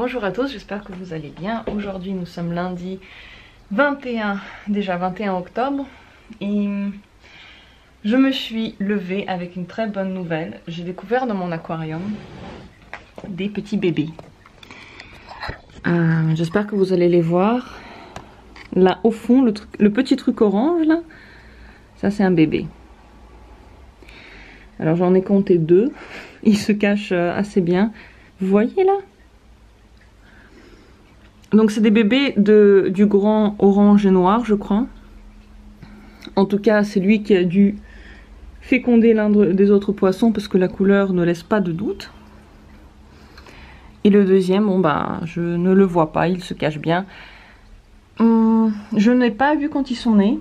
Bonjour à tous, j'espère que vous allez bien. Aujourd'hui nous sommes lundi 21 octobre et je me suis levée avec une très bonne nouvelle. J'ai découvert dans mon aquarium des petits bébés. J'espère que vous allez les voir. Là au fond, le petit truc orange là, ça c'est un bébé. Alors j'en ai compté deux, ils se cachent assez bien. Vous voyez là? Donc c'est des bébés du grand orange et noir, je crois. En tout cas, c'est lui qui a dû féconder l'un des autres poissons parce que la couleur ne laisse pas de doute. Et le deuxième, bon bah, je ne le vois pas, il se cache bien. Je n'ai pas vu quand ils sont nés,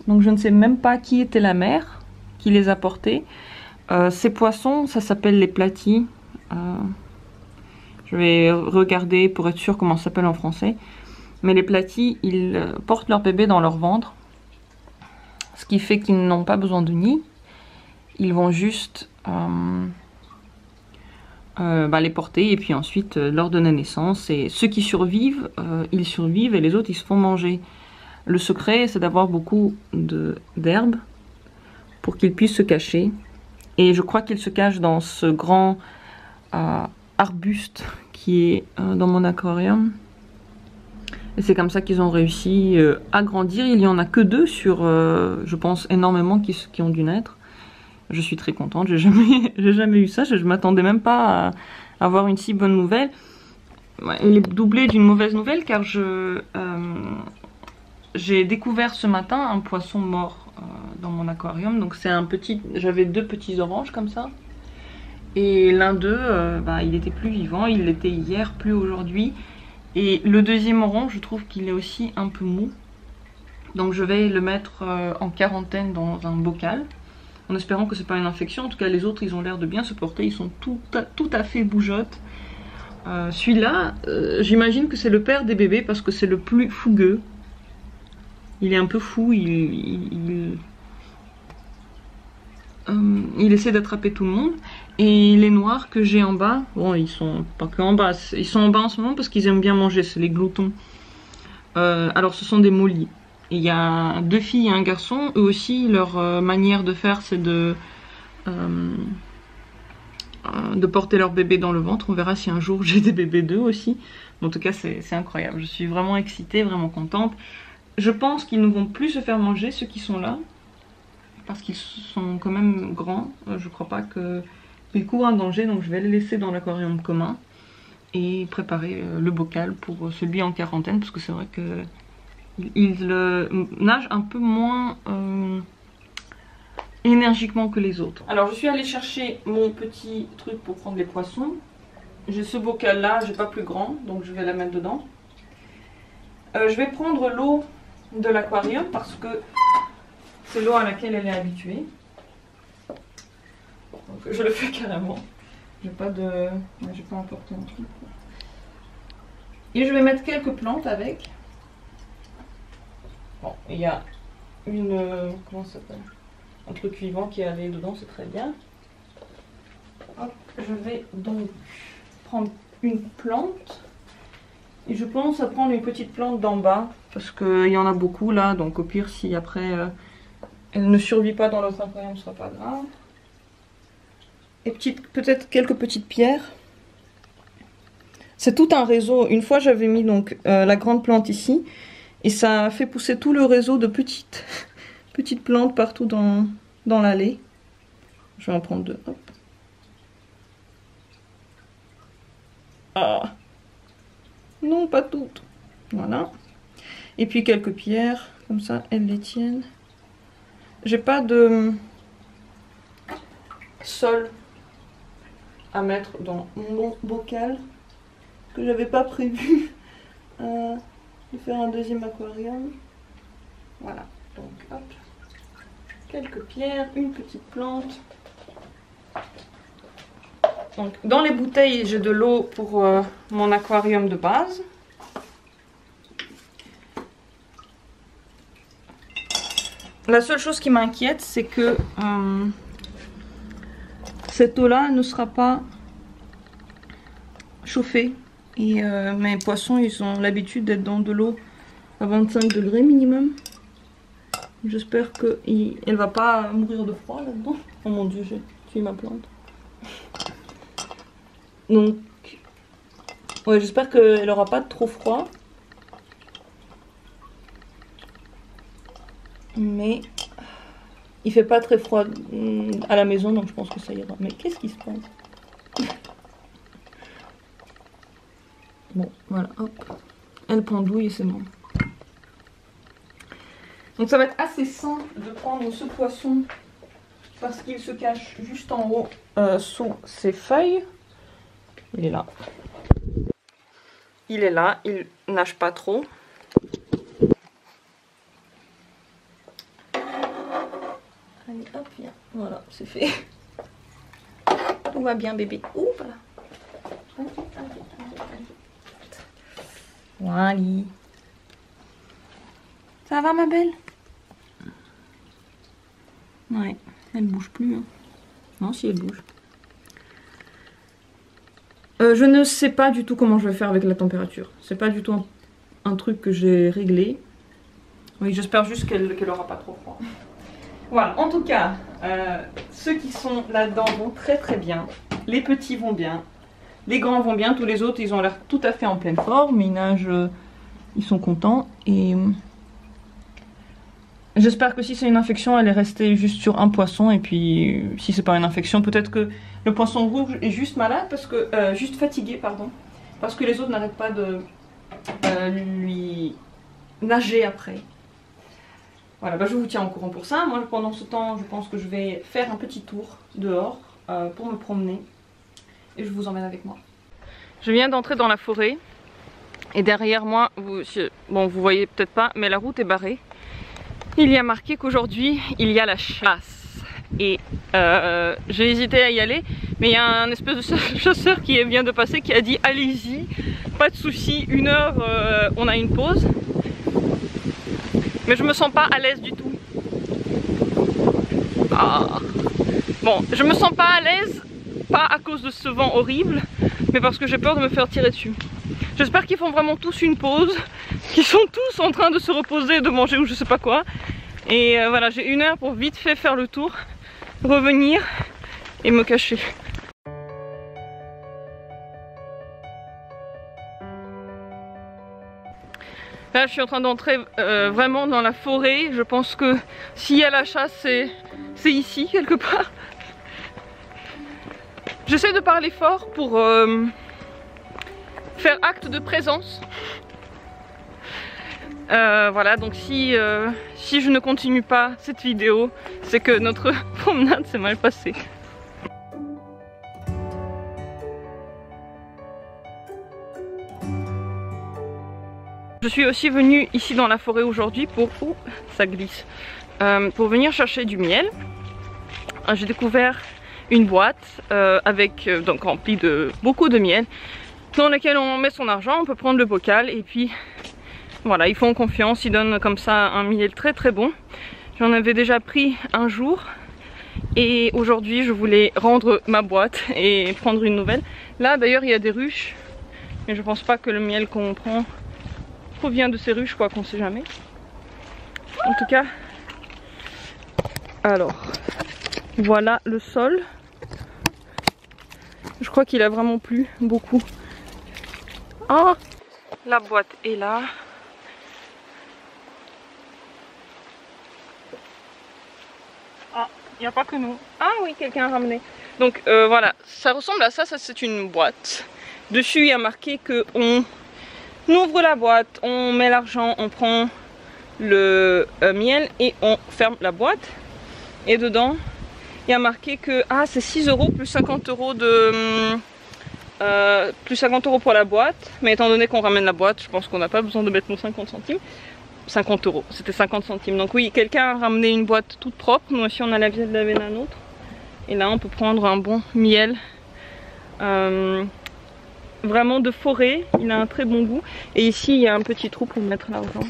donc je ne sais même pas qui était la mère qui les a portés. Ces poissons, ça s'appelle les platies. Je vais regarder pour être sûr comment ça s'appelle en français. Mais les platies, ils portent leur bébé dans leur ventre. Ce qui fait qu'ils n'ont pas besoin de nid. Ils vont juste les porter et puis ensuite leur donner naissance. Et ceux qui survivent, ils survivent et les autres, ils se font manger. Le secret, c'est d'avoir beaucoup d'herbes pour qu'ils puissent se cacher. Et je crois qu'ils se cachent dans ce grand arbuste qui est dans mon aquarium. Et c'est comme ça qu'ils ont réussi à grandir. Il n'y en a que deux sur, je pense, énormément qui ont dû naître. Je suis très contente, j'ai jamais eu ça. Je ne m'attendais même pas à avoir une si bonne nouvelle. Elle est doublée d'une mauvaise nouvelle car j'ai découvert ce matin un poisson mort dans mon aquarium. Donc c'est un petit, j'avais deux petits oranges comme ça. Et l'un d'eux, il était plus vivant, il l'était hier, plus aujourd'hui. Et le deuxième orange, je trouve qu'il est aussi un peu mou. Donc je vais le mettre en quarantaine dans un bocal, en espérant que c'est pas une infection. En tout cas, les autres, ils ont l'air de bien se porter, ils sont tout à fait bougeottes. Celui-là, j'imagine que c'est le père des bébés parce que c'est le plus fougueux. Il est un peu fou, il essaie d'attraper tout le monde. Et les noirs que j'ai en bas, bon, ils sont pas que en bas, ils sont en bas en ce moment parce qu'ils aiment bien manger, c'est les gloutons. Alors ce sont des mollies. Et il y a deux filles et un garçon, eux aussi, leur manière de faire, c'est de porter leur bébé dans le ventre. On verra si un jour j'ai des bébés d'eux aussi. En tout cas, c'est incroyable. Je suis vraiment excitée, vraiment contente. Je pense qu'ils ne vont plus se faire manger, ceux qui sont là. Parce qu'ils sont quand même grands. Je crois pas qu'ils courent un danger, donc je vais les laisser dans l'aquarium commun. Et préparer le bocal pour celui en quarantaine, parce que c'est vrai que il nage un peu moins énergiquement que les autres. Alors je suis allée chercher mon petit truc pour prendre les poissons. J'ai ce bocal là, j'ai pas plus grand, donc je vais la mettre dedans. Je vais prendre l'eau de l'aquarium parce que c'est l'eau à laquelle elle est habituée. Donc je le fais carrément. J'ai pas emporté un truc. Et je vais mettre quelques plantes avec. Bon, il y a comment ça s'appelle? Un truc vivant qui est allé dedans, c'est très bien. Hop, je vais donc prendre une plante. Et je pense à prendre une petite plante d'en bas. Parce qu'il y en a beaucoup là. Donc au pire, si après elle ne survit pas dans notre aquarium, ce sera pas grave. Et peut-être quelques petites pierres. C'est tout un réseau. Une fois j'avais mis donc la grande plante ici. Et ça a fait pousser tout le réseau de petites plantes partout dans l'allée. Je vais en prendre deux. Hop. Ah. Non, pas toutes. Voilà. Et puis quelques pierres. Comme ça, elles les tiennent. J'ai pas de sol à mettre dans mon bocal. Que j'avais pas prévu de faire un deuxième aquarium. Voilà. Donc, hop. Quelques pierres, une petite plante. Donc, dans les bouteilles, j'ai de l'eau pour mon aquarium de base. La seule chose qui m'inquiète, c'est que cette eau-là ne sera pas chauffée Et mes poissons, ils ont l'habitude d'être dans de l'eau à 25 degrés minimum. J'espère qu'elle va pas mourir de froid là-dedans. Oh mon dieu, j'ai tué ma plante. Donc, ouais, j'espère qu'elle aura pas trop froid. Mais il fait pas très froid à la maison, donc je pense que ça ira. Mais qu'est-ce qui se passe? Bon, voilà, hop. Elle pendouille et c'est bon. Donc ça va être assez simple de prendre ce poisson parce qu'il se cache juste en haut sous ces feuilles. Il est là. Il est là, il nage pas trop. Allez, hop, viens. Voilà, c'est fait. Tout va bien, bébé. Ouh, voilà. Voilà. Ça va, ma belle? Ouais, elle bouge plus. Hein. Non, si elle bouge. Je ne sais pas du tout comment je vais faire avec la température. C'est pas du tout un truc que j'ai réglé. Oui, j'espère juste qu'elle aura pas trop froid. Voilà, en tout cas, ceux qui sont là-dedans vont très très bien. Les petits vont bien. Les grands vont bien. Tous les autres, ils ont l'air tout à fait en pleine forme. Ils nagent, ils sont contents. Et j'espère que si c'est une infection, elle est restée juste sur un poisson. Et puis, si c'est pas une infection, peut-être que le poisson rouge est juste malade, parce que juste fatigué, pardon. Parce que les autres n'arrêtent pas de lui nager après. Voilà, bah je vous tiens au courant pour ça. Moi, pendant ce temps, je pense que je vais faire un petit tour dehors pour me promener. Et je vous emmène avec moi. Je viens d'entrer dans la forêt. Et derrière moi, bon, vous voyez peut-être pas, mais la route est barrée. Il y a marqué qu'aujourd'hui, il y a la chasse. Et j'ai hésité à y aller. Mais il y a un espèce de chasseur qui vient de passer qui a dit allez-y, pas de souci, 1 heure, on a une pause. Mais je me sens pas à l'aise du tout. Ah. Bon, je me sens pas à l'aise, pas à cause de ce vent horrible, mais parce que j'ai peur de me faire tirer dessus. J'espère qu'ils font vraiment tous une pause, qu'ils sont tous en train de se reposer, de manger ou je sais pas quoi. Et voilà, j'ai 1 heure pour vite fait faire le tour, revenir et me cacher. Là, je suis en train d'entrer vraiment dans la forêt. Je pense que s'il y a la chasse, c'est ici, quelque part. J'essaie de parler fort pour faire acte de présence. Voilà, donc si je ne continue pas cette vidéo, c'est que notre promenade s'est mal passée. Je suis aussi venue ici dans la forêt aujourd'hui pour... Ouh, ça glisse. Pour venir chercher du miel. J'ai découvert une boîte donc remplie de beaucoup de miel, dans laquelle on met son argent, on peut prendre le bocal et puis voilà, ils font confiance, ils donnent comme ça un miel très très bon. J'en avais déjà pris un jour et aujourd'hui je voulais rendre ma boîte et prendre une nouvelle. Là d'ailleurs il y a des ruches, mais je pense pas que le miel qu'on prend provient de ces ruches, quoi qu'on sait jamais. En tout cas, alors voilà le sol. Je crois qu'il a vraiment plu beaucoup. Oh, la boîte est là. Ah, il n'y a pas que nous. Ah oui, quelqu'un a ramené. Donc voilà, ça ressemble à ça. Ça c'est une boîte. Dessus il y a marqué que on ouvre la boîte, on met l'argent, on prend le miel et on ferme la boîte. Et dedans, il y a marqué que c'est 6 € plus 50 € de plus 50 € pour la boîte. Mais étant donné qu'on ramène la boîte, je pense qu'on n'a pas besoin de mettre nos 50 centimes. 50 €, c'était 50 centimes. Donc oui, quelqu'un a ramené une boîte toute propre. Nous aussi on a la nôtre. Et là on peut prendre un bon miel. Vraiment de forêt, il a un très bon goût. Et ici il y a un petit trou pour mettre l'argent.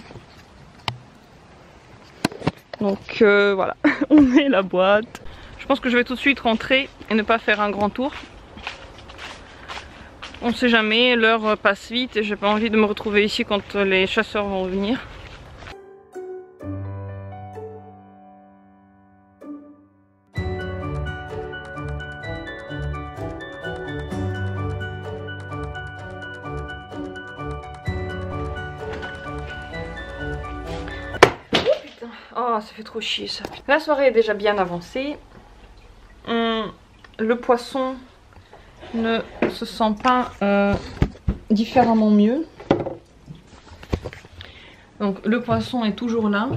Donc voilà, on met la boîte. Je pense que je vais tout de suite rentrer et ne pas faire un grand tour. On sait jamais, l'heure passe vite et j'ai pas envie de me retrouver ici quand les chasseurs vont revenir. Oh, ça fait trop chier ça. La soirée est déjà bien avancée. Le poisson ne se sent pas différemment mieux. Donc le poisson est toujours là.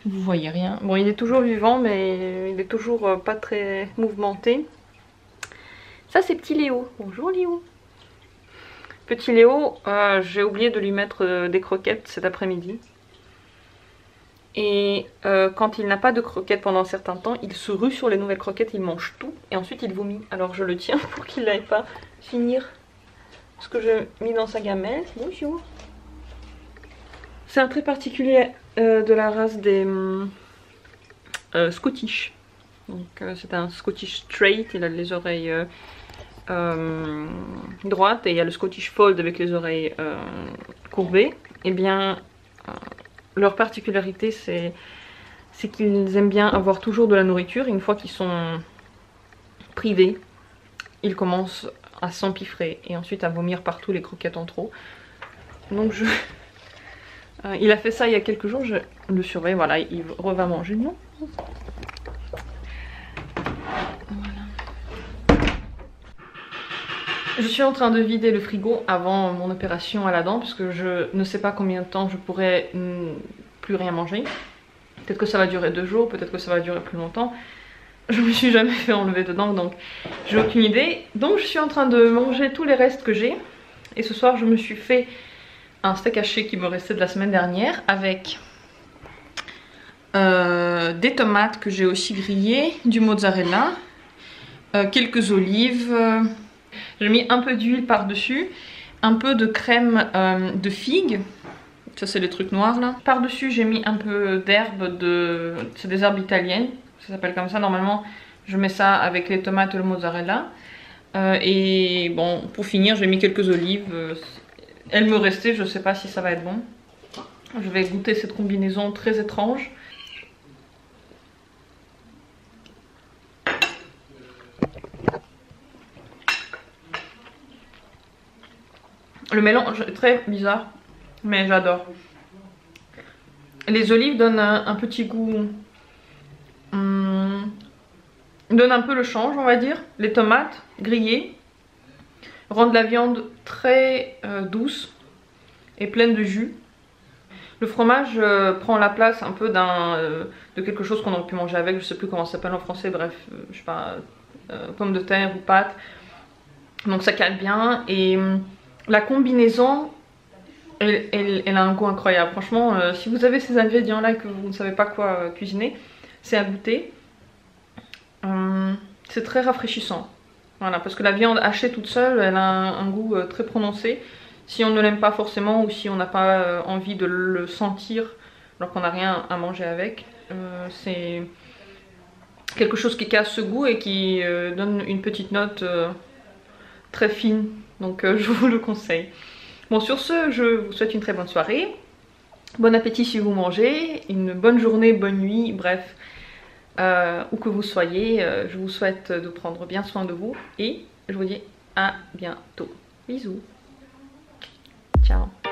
Vous voyez rien. Bon, il est toujours vivant, mais il est toujours pas très mouvementé. Ça, c'est petit Léo. Bonjour Léo. Petit Léo, j'ai oublié de lui mettre des croquettes cet après-midi. Et quand il n'a pas de croquettes pendant un certain temps, il se rue sur les nouvelles croquettes, il mange tout et ensuite il vomit. Alors je le tiens pour qu'il n'aille pas finir ce que j'ai mis dans sa gamelle. Bonjour. C'est un trait particulier de la race des Scottish. Donc c'est un Scottish Straight, il a les oreilles droites et il y a le Scottish Fold avec les oreilles courbées. Et bien... leur particularité, c'est qu'ils aiment bien avoir toujours de la nourriture. Et une fois qu'ils sont privés, ils commencent à s'empiffrer et ensuite à vomir partout les croquettes en trop. Donc il a fait ça il y a quelques jours, je le surveille. Voilà, il va manger, non? Voilà. Je suis en train de vider le frigo avant mon opération à la dent puisque je ne sais pas combien de temps je pourrai plus rien manger. Peut-être que ça va durer 2 jours, peut-être que ça va durer plus longtemps. Je me suis jamais fait enlever de dents, donc j'ai aucune idée. Donc je suis en train de manger tous les restes que j'ai. Et ce soir je me suis fait un steak haché qui me restait de la semaine dernière avec des tomates que j'ai aussi grillées, du mozzarella, quelques olives. J'ai mis un peu d'huile par-dessus, un peu de crème de figue, ça c'est les trucs noirs là. Par-dessus j'ai mis un peu d'herbes, c'est des herbes italiennes, ça s'appelle comme ça. Normalement je mets ça avec les tomates et le mozzarella. Et bon, pour finir j'ai mis quelques olives. Elles me restaient, je sais pas si ça va être bon. Je vais goûter cette combinaison très étrange. Le mélange est très bizarre, mais j'adore. Les olives donnent un petit goût... donnent un peu le change, on va dire. Les tomates grillées rendent la viande très douce et pleine de jus. Le fromage prend la place un peu de quelque chose qu'on aurait pu manger avec, je sais plus comment ça s'appelle en français, bref, je sais pas, pommes de terre ou pâtes. Donc ça cale bien et... la combinaison, elle a un goût incroyable. Franchement, si vous avez ces ingrédients là et que vous ne savez pas quoi cuisiner, c'est à goûter. C'est très rafraîchissant. Voilà, parce que la viande hachée toute seule, elle a un goût très prononcé. Si on ne l'aime pas forcément ou si on n'a pas envie de le sentir alors qu'on n'a rien à manger avec, c'est quelque chose qui casse ce goût et qui donne une petite note très fine. Donc je vous le conseille. Bon, sur ce, je vous souhaite une très bonne soirée. Bon appétit si vous mangez. Une bonne journée, bonne nuit, bref. Où que vous soyez, je vous souhaite de prendre bien soin de vous. Et je vous dis à bientôt. Bisous. Ciao.